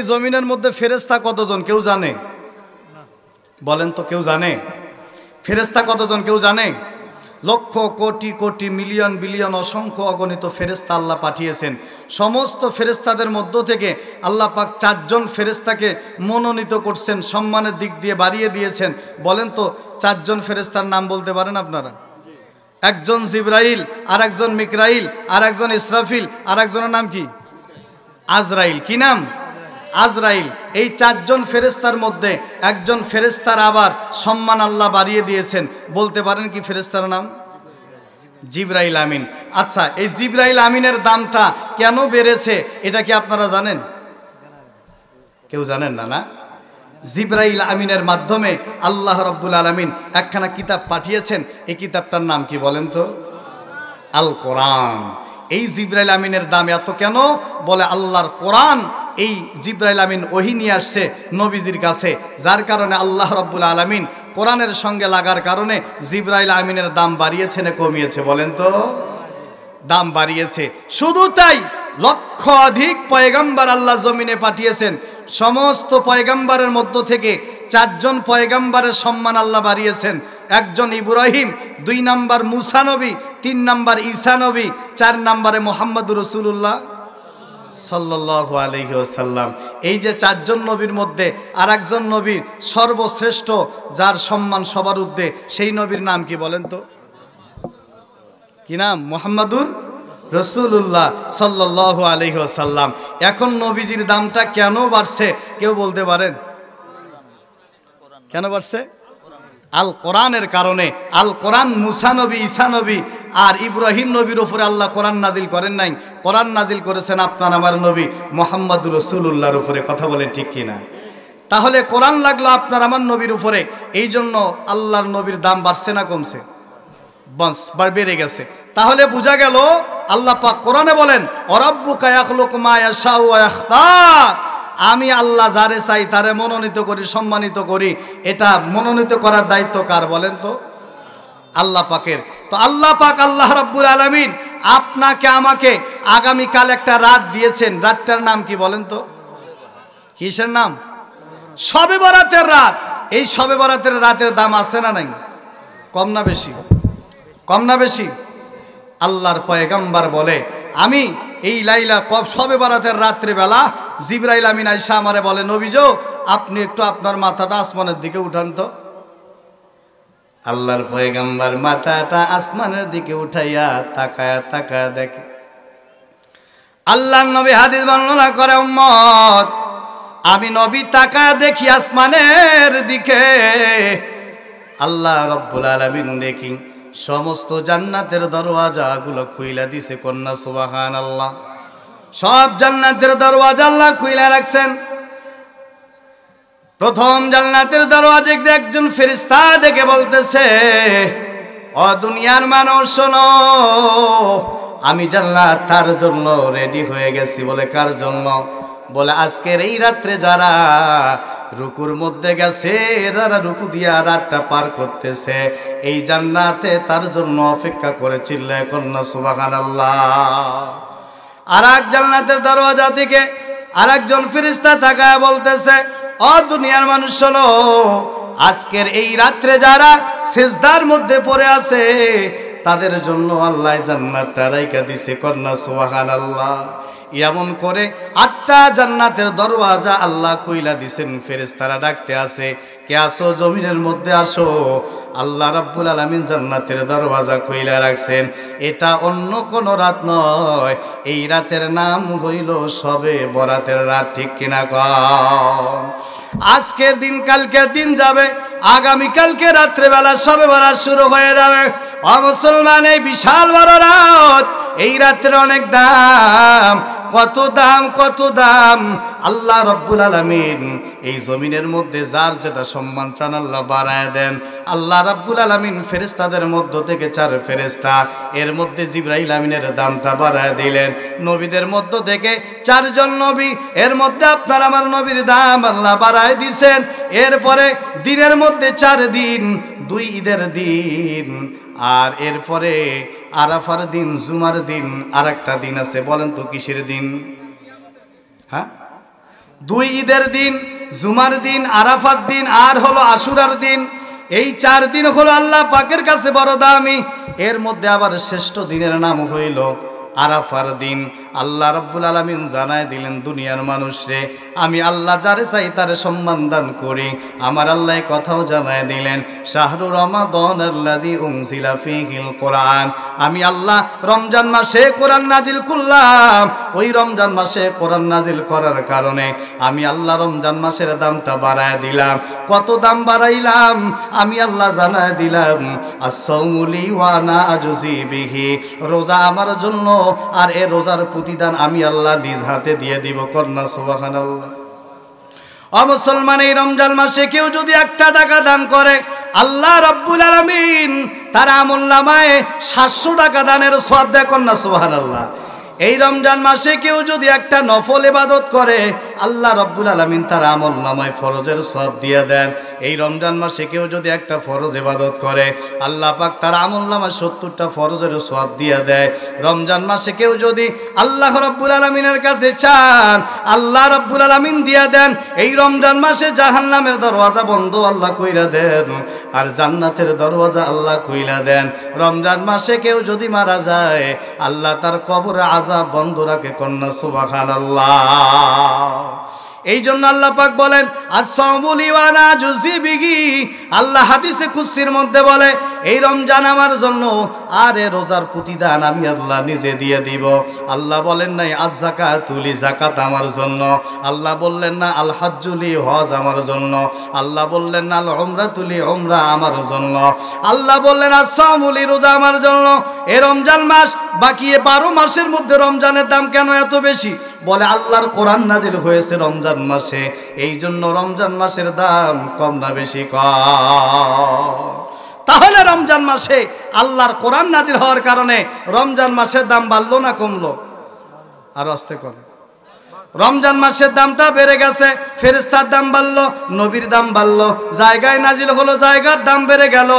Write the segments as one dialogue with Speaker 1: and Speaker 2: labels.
Speaker 1: এই জমিনের মধ্যে ফেরেশতা কতজন কেউ জানে? বলেন তো, কেউ জানে? ফেরেশতা কতজন কেউ জানে? লক্ষ কোটি কোটি মিলিয়ন বিলিয়ন অসংখ্য অগণিত ফেরেশতা আল্লাহ পাঠিয়েছেন। সমস্ত ফেরেশতাদের মধ্য থেকে আল্লাহ পাক 4 জন ফেরেশতাকে মনোনীত করছেন, সম্মানের দিক দিয়ে বাড়িয়ে দিয়েছেন। বলেন তো 4 জন ফেরেশতার নাম বলতে পারেন আপনারা? একজন জিবরাইল, আর একজন মিকরাইল, আর একজন ইসরাফিল, আর একজনের নাম কি? আজরাইল। কি নাম? আজরাইল। এই 4 জন ফেরেশতার মধ্যে একজন ফেরেশতার আবার সম্মান আল্লাহ বাড়িয়ে দিয়েছেন। বলতে পারেন কি ফেরেশতার নাম? জিবরাইল আমিন। আচ্ছা, এই জিবরাইল আমিনের দামটা কেন বেড়েছে এটা কি আপনারা জানেন? কেউ জানেন না? না, জিবরাইল আমিনের মাধ্যমে আল্লাহ রাব্বুল আলামিন একখানা কিতাব পাঠিয়েছেন। এই কিতাবটার নাম কি বলেন তো? আল কোরআন। এই জিবরাইল আমিনের দাম এত কেন? বলে আল্লাহর কোরআন, এই জিবরাইল আমিন ওহী নিয়ে আসছে নবীজির কাছে, যার কারণে আল্লাহ রাব্বুল আলামিন কোরআনের সঙ্গে লাগার কারণে জিবরাইল আমিনের দাম বাড়িয়েছে না কমিয়েছে? বলেন তো। দাম বাড়িয়েছে। শুধু তাই, লক্ষাধিক পয়গম্বর আল্লাহ জমিনে পাঠিয়েছেন। সমস্ত পয়গম্বরের মধ্য থেকে 4 জন পয়গম্বরের সম্মান আল্লাহ বাড়িয়েছেন। একজন ইব্রাহিম, 2 নাম্বার মুসা নবী, 3 নাম্বার ঈসা নবী, 4 নাম্বারে মুহাম্মদুর রাসূলুল্লাহ সাল্লাল্লাহু আলাইহি ওয়াসাল্লাম। এই যে 4 জন নবীর মধ্যে আরেকজন নবীর সর্বশ্রেষ্ঠ, যার সম্মান সবার ঊর্ধ্বে, সেই নবীর নাম কি বলেন তো? কি নাম? মুহাম্মদুর রাসূলুল্লাহ সাল্লাল্লাহু আলাইহি ওয়াসাল্লাম। এখন নবীজির দামটা কেন বাড়ছে কেউ বলতে পারেন? কেন বাড়ছে? আল কোরআনের কারণে। আল কোরআন মুসা নবী, ঈসা নবী আর ইব্রাহিম নবীর উপরে আল্লাহ কোরআন নাজিল করেন নাই। কোরআন নাজিল করেছেন আপনার আমার নবী মুহাম্মদুর রাসূলুল্লাহর উপরে। কথা বলেন ঠিক কিনা? তাহলে কোরআন লাগলো আপনার আমার নবীর উপরে, এই জন্য আল্লাহর নবীর দাম বাড়ছে না কমছে? বেড়ে গেছে। তাহলে বোঝা গেল আল্লাহ পাক কোরআনে বলেন, ওয়ারাব্বুকা ইয়াখলুকু মা ইয়াশাউ ওয়া ইখতার। আমি আল্লাহ যারে চাই তারে মনোনীত করি, সম্মানিত করি। এটা মনোনীত করার দায়িত্ব কার বলেন তো? আল্লাহ পাকের। তো আল্লাহ পাক আল্লাহ রাব্বুল আলামিন আপনাকে আমাকে আগামীকাল একটা রাত দিয়েছেন। রাতটার নাম কি বলেন তো? কিসের নাম? শবে বরাতের রাত। এই শবে বরাতের রাতের দাম আছে না নাই? কম না বেশি? কম না বেশি? আল্লাহর পয়গম্বর বলে, আমি এই লাইলা শবে বরাতের রাত্রিবেলা জিবরাইল আমিন আয়েশা আমারে বলে, নবীজো আপনি একটু আপনার মাথাটা আসমানের দিকে উঠান তো। আল্লাহর পয়গম্বর মাথাটা আসমানের দিকে উঠাইয়া তাকায়া দেখে। আল্লাহর নবী হাদিস বর্ণনা করে, উম্মত আমি নবী তাকায়া দেখি আসমানের দিকে, আল্লাহ রাব্বুল আলামিন দেখি সমস্ত জান্নাতের দরওয়াজাগুলো খুইলা দিছে। কন্যা সুবহানাল্লাহ। সব জান্নাতের দরওয়াজা আল্লাহ খুইলা রাখছেন। প্রথম জান্নাতের দরওয়াজা একজন ফেরেশতা ডেকে বলতেছে, ও দুনিয়ার মানুষ শোনো, আমি জান্নাত তার জন্য রেডি হয়ে গেছি। বলে কার জন্য? বলে আজকের এই রাত্রে যারা রুকুর মধ্যে গেছে, যারা রুকু দিয়া রাতটা পার করতেছে, এই জান্নাতে তার জন্য অপেক্ষা করে। চিল্লায় কন্যা সুবহানাল্লাহ। আর এক জান্নাতের দরওয়াজা থেকে আরেকজন ফেরেশতা তাকায় বলতেছে, ও দুনিয়ার মানুষ শোনো, আজকের এই রাত্রে যারা সিজদার মধ্যে পড়ে আছে তাদের জন্য আল্লাহ জান্নাতটা রাইখা দিছে। কন্যা সুবহানাল্লাহ। এমন করে 8টা জান্নাতের দরওয়াজা আল্লাহ কইলা দিছেন। ফেরেশতারা ডাকতে আছে, কে আসো জমিনের মধ্যে আসো। আল্লাহ রাব্বুল আলামিন জান্নাতের দরওয়াজা কইলা রাখছেন। এটা অন্য কোন রাত নয়, এই রাতের নাম হইল শবে বরাতের রাত। ঠিক কিনা কন? আজকের দিন কালকের দিন যাবে, আগামী কালকে রাত্রেবেলা শবে বরাত শুরু হয়ে যাবে। ও মুসলমান, এই বিশাল বড় রাত, এই রাতের অনেক দাম। কত দাম, কত দাম! আল্লাহ রাব্বুল আলামিন এই জমিনের মধ্যে যার যেটা সম্মান চান আল্লাহ বাড়ায় দেন। আল্লাহ রাব্বুল আলামিন ফেরেশতাদের মধ্য থেকে 4 ফেরেশতা, এর মধ্যে জিবরাইল আমিনের দামটা বাড়ায় দিলেন। নবীদের মধ্য থেকে 4 জন নবী, এর মধ্যে আপনার আমার নবীর দাম আল্লাহ বাড়ায় দিছেন। এরপরে দিনের মধ্যে 4 দিন, 2 ঈদের দিন, আর এরপরে আরাফার দিন, জুমার দিন, আর একটা দিন আছে। বলেন তো কিসের দিন? হ্যাঁ, 2 ঈদের দিন, জুমার দিন, আরাফার দিন আর হলো আশুরার দিন। এই 4 দিন হলো আল্লাহ পাকের কাছে বড় দামি। এর মধ্যে আবার শ্রেষ্ঠ দিনের নাম হইল আরাফার দিন। আল্লাহ রাব্বুল আলামিন জানায় দিলেন দুনিয়ার মানুষরে, আমি আল্লাহ যারে চাই তারে সম্মান দান করি। আমার আল্লাহ কথাও জানায় দিলেন, শাহরু রমাদানাল্লাযী উনজিলা ফীহিল কোরআন, আমি আল্লাহ রমজান মাসে কোরআন নাজিল করলাম। ওই রমজান মাসে কোরআন নাজিল করার কারণে আমি আল্লাহ রমজান মাসের দামটা বাড়ায় দিলাম। কত দাম বাড়াইলাম আমি আল্লাহ জানায় দিলাম, as-সাওমু লি ওয়া আনা আজজি বিহি, রোজা আমার জন্য, আর এ রোজার প্রতিদান আমি আল্লাহ নিজ হাতে দিয়ে দিব। কন্যা সুবহানাল্লাহ। ও মুসলমান, এই রমজান মাসে কেউ যদি 1 টাকা দান করে, আল্লাহ রাব্বুল আলামিন তার আমলনামায় 700 টাকা দানের সওয়াব দেয়। কন্যা সুবহানাল্লাহ। এই রমজান মাসে কেউ যদি একটা নফল ইবাদত করে, আল্লাহ রাব্বুল আলামিন তার আমলনামায় ফরজের সওয়াব দিয়ে দেন। এই রমজান মাসে কেউ যদি একটা ফরজ ইবাদত করে, আল্লাহ পাক তার আমলনামায় 70টা ফরজের সওয়াব দিয়ে দেয়। রমজান মাসে কেউ যদি আল্লাহ রাব্বুল আলামিনের কাছে চান, আল্লাহ রাব্বুল আলামিন দিয়ে দেন। এই রমজান মাসে জাহান্নামের দরওয়াজা বন্ধ আল্লাহ কইরা দেন, আর জান্নাতের দরওয়াজা আল্লাহ খুইলা দেন। রমজান মাসে কেউ যদি মারা যায়, আল্লাহ তার কবরে আযাব বন্ধ রাখে। কন্যা সুবহানাল্লাহ। এই জন্য আল্লাহ পাক বলেন, as-সাওমু লি ওয়া আনা আজজি বিহি। আল্লাহ হাদিসে কুদসির মধ্যে বলে, এই রমজান আমার জন্য, আর এ রোজার প্রতিদান আমি আল্লাহ নিজে দিয়ে দিব। আল্লাহ বলেন নাই আয-যাকাতু লি, যাকাত আমার জন্য। আল্লাহ বললেন না আল হাজ্জু লি, হজ আমার জন্য। আল্লাহ বললেন না আল উমরাতু লি, উমরা আমার জন্য। আল্লাহ বললেন as-সাওমু লি, রোজা আমার জন্য। এই রমজান মাস, বাকি 12 মাসের মধ্যে রমজানের দাম কেন এত বেশি? বলে আল্লাহর কোরআন নাজিল হয়েছে রমজান মাসে, এই জন্য রমজান মাসের দাম কম না বেশি? কম। তাহলে রমজান মাসে আল্লাহর কোরআন নাজিল হওয়ার কারণে রমজান মাসের দাম বাড়লো না কমলো? আর আস্তে করে রমজান মাসের দামটা বেড়ে গেছে, ফেরেশতার দাম বাড়লো, নবীর দাম বাড়লো, জায়গায় নাজিল হলো, জায়গার দাম বেড়ে গেল।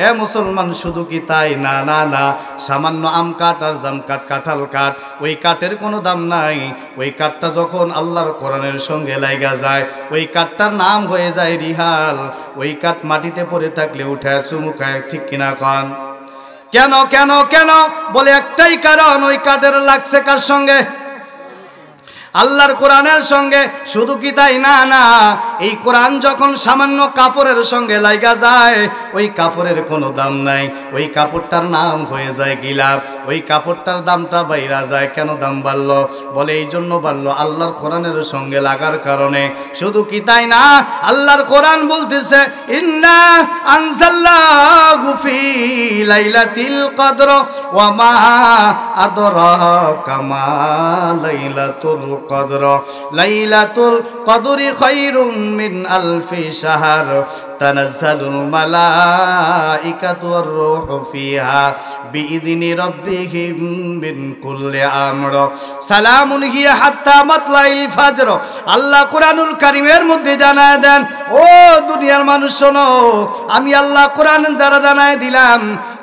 Speaker 1: এ মুসলমান, শুধু কি তাই? না না না, সামান্য আম কাঠ আর জাম কাঠ, কাঁঠাল কাঠ, ওই কাঠের কোনো দাম নাই। ওই কাঠটা যখন আল্লাহর কোরআনের সঙ্গে লাগা যায়, ওই কাঠটার নাম হয়ে যায় রিহাল। ওই কাঠ মাটিতে পড়ে থাকলে উঠে চুমু খায়, ঠিক কিনা কন? কেন কেন কেন? বলে একটাই কারণ, ওই কাঠের লাগছে কার সঙ্গে? আল্লাহর কোরআনের সঙ্গে। শুধু কি তাই? না না, এই কোরআন যখন সামান্য কাপড়ের সঙ্গে লাগা যায়, ওই কাপড়ের কোনো দাম নাই। ওই কাপড়টার নাম হয়ে যায় গিলাফ। ওই কাপড়টার দামটা বাইরা যায়। কেন দাম বাড়লো? বলে এই জন্য বাড়লো, আল্লাহর কোরআনের সঙ্গে লাগার কারণে। শুধু কি তাই না, আল্লাহর কোরআন বলতেছে, ইন্না আনজালনাহু ফি লাইলাতিল কদর ওয়া মা আদরাকা মা লাইলাতুল কদর, লাইলাতুল কদরি খায়রুম মিন আলফি শাহর, তানাজ্জালুল মালাইকাতু ওয়ার রূহু ফিহা বিইذনি রাব্বিহিম মিন কুল্লি আমর, সালামুন হিয়া হাত্তা মাতলাইল ফাজর। আল্লাহ কোরআনুল কারীমের মধ্যে জানায় দেন, ও দুনিয়ার মানুষ শোনো, আমি আল্লাহ কোরআন যারা জানায় দিলাম,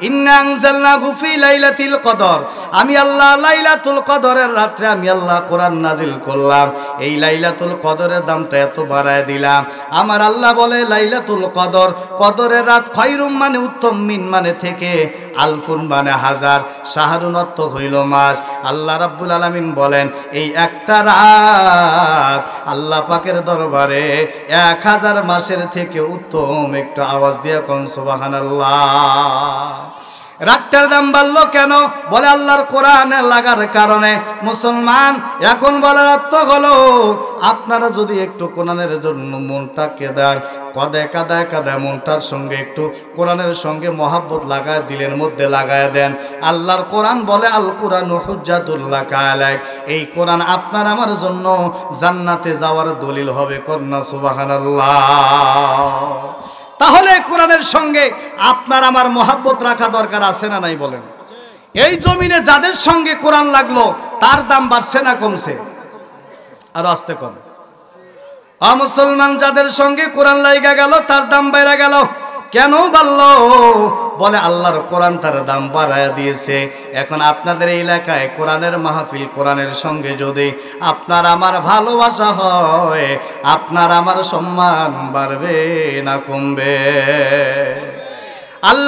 Speaker 1: ইন্না আনজালনাহু ফি লাইলাতিল কদর, আমি আল্লাহ লাইলাতুল কদরের রাত্রে আমি আল্লাহ কোরআন নাজিল করলাম। এই লাইলাতুল কদরের দামটা এত বাড়ায় দিলাম। আমার আল্লাহ বলে লাইলাতুল কদর, কদরের রাত, খায়রুম মানে উত্তম, মিন মানে থেকে, আলফুন মানে হাজার, শাহরুন অর্থ হইল মাস। আল্লাহ রাব্বুল আলামিন বলেন, এই একটা রাত আল্লাহ পাকের দরবারে 1000 মাসের থেকে উত্তম। একটু আওয়াজ দিয়ে কোন সুবহানাল্লাহ। রাতটার দাম বাড়লো কেন? বলে আল্লাহর কোরআনে লাগার কারণে। মুসলমান, এখন বলার অর্থ হলো, আপনারা যদি একটু কোরআনের জন্য মনটাকে দেন, কদে কাদায় কাদায় মনটার সঙ্গে একটু কোরআনের সঙ্গে মহাব্বত লাগায় দিলের মধ্যে লাগায় দেন। আল্লাহর কোরআন বলে, আল কোরআন হুজ্জাতুল লাকা আলাইক, এই কোরআন আপনার আমার জন্য জান্নাতে যাওয়ার দলিল হবে। কন্যা সুবহানাল্লাহ। তাহলে কোরআনের সঙ্গে আপনার আমার মহাব্বত রাখা দরকার আছে না নাই? বলেন। এই জমিনে যাদের সঙ্গে কোরআন লাগলো, তার দাম বাড়ছে না কমছে? আর আস্তে কম। মুসলমান, যাদের সঙ্গে কোরআন লাগা গেল, তার দাম বেড়ে গেল। কেন বাড়লো? বলে আল্লাহর কোরআন তার দাম বাড়ায় দিয়েছে। এখন আপনাদের এই এলাকায় কোরআনের মাহফিল, কোরআনের সঙ্গে যদি আপনার আমার ভালোবাসা হয়, আপনার আমার সম্মান বাড়বে না কমবে? আল্লাহ